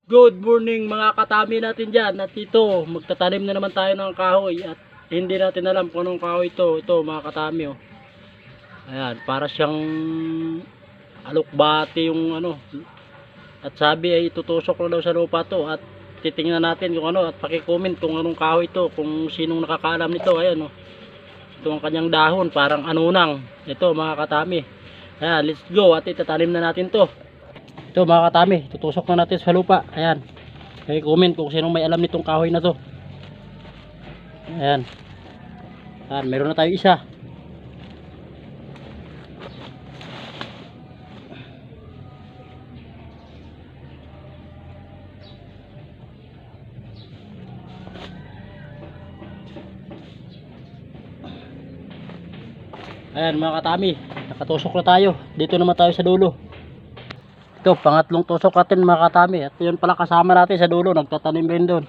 Good morning mga katami natin dyan. At ito, magtatanim na naman tayo ng kahoy. At hindi natin alam kung anong kahoy ito. Ito mga katami oh. Ayan, para siyang alokbati yung ano. At sabi ay itutusok na daw sa lupa to. At titingnan natin kung ano. At pakicomment kung anong kahoy ito. Kung sinong nakakaalam nito. Ayan oh. Ito ang kanyang dahon. Parang anunang. Ito mga katami. Ayan, let's go. At itatanim na natin to. Ito mga katami, tutusok na natin sa lupa. Ayan. Okay, comment kung sino may alam nitong kahoy na to. Ayan. Ayan, meron na tayo isa. Ayan mga katami, nakatusok na tayo. Dito naman tayo sa dulo. Ito, pangatlong tusok natin mga katami. At yun pala kasama natin sa dulo, nagtatanim rin doon.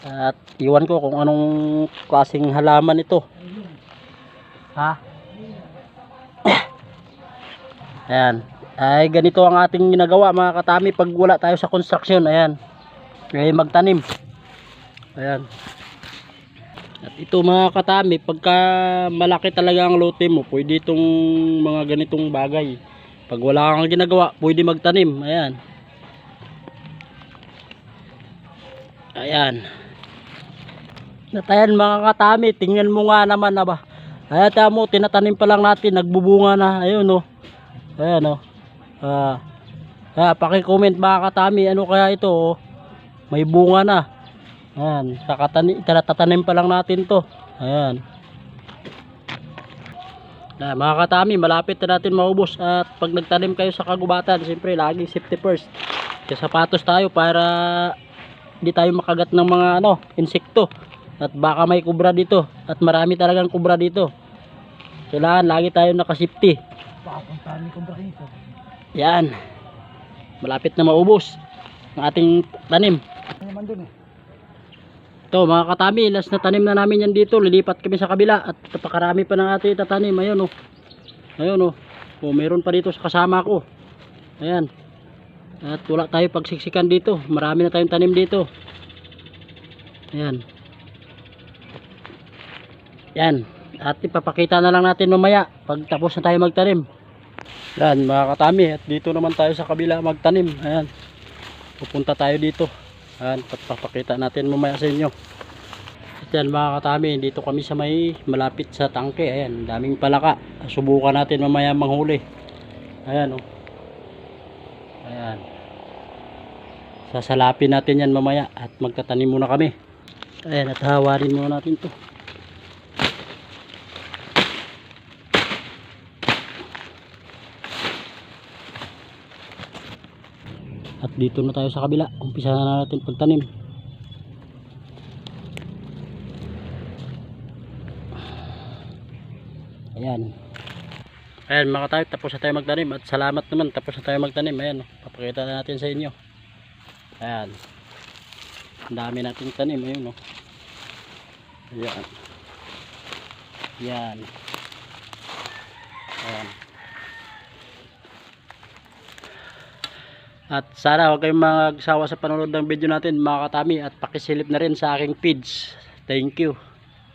At iwan ko kung anong klaseng halaman ito. Ha? Ayan. Ay ganito ang ating ginagawa mga katami pag wala tayo sa construction. Ayan. Ay magtanim. Ayan. At ito mga katami, pagka malaki talaga ang lote mo, pwede itong mga ganitong bagay. Pag wala kang ginagawa, pwede magtanim. Ayan. Ayan. Natayan mga katami, tingnan mo nga naman na ba. Ayan tamo, tinatanim pa lang natin, nagbubunga na. Ayun oh. Ayan oh. Paki-comment mga katami, ano kaya ito oh. May bunga na. Ayan, tatanim pa lang natin to. Ayan. Mga katami, malapit na natin maubos. At pag nagtanim kayo sa kagubatan, siyempre laging safety first. Kaya sapatos tayo para hindi tayo makagat ng mga insekto. At baka may kubra dito. At marami talagang kubra dito. Kailangan lagi tayo naka-safety. Papuntahan ni kubra dito. Yan. Malapit na maubos ang ating tanim. Ano naman dun eh? Ito mga katami, last na tanim na namin yan dito. Lilipat kami sa kabila at napakarami pa ng ating tatanim. Ayun oh. Ayun oh. Oh, meron pa dito sa kasama ko. Ayan. At wala tayo pagsiksikan dito. Marami na tayong tanim dito. Ayan. Yan. At ipapakita na lang natin mamaya pag tapos na tayo magtanim. Yan mga katami. At dito naman tayo sa kabila magtanim. Ayan. Pupunta tayo dito. Ayan, papakita natin mamaya sa inyo. At yan mga katami, dito kami sa may malapit sa tangke. Ayan, daming palaka. Subukan natin mamaya manghuli. Ayan oh. Ayan. Sasalapin natin yan mamaya at magtatanim muna kami. Ayan, at hawarin muna natin to. At dito na tayo sa kabila. Umpisa na natin pagtanim. Ayan. Ayan mga tayo, tapos na tayo magtanim. At salamat naman, tapos na tayo magtanim. Ayan, papakita na natin sa inyo. Ayan. Ang dami natin tanim. Ayun, ayan. Ayan. Ayan. At sana huwag kayong magsawa sa panonood ng video natin mga katami. At pakisilip na rin sa aking feeds. Thank you.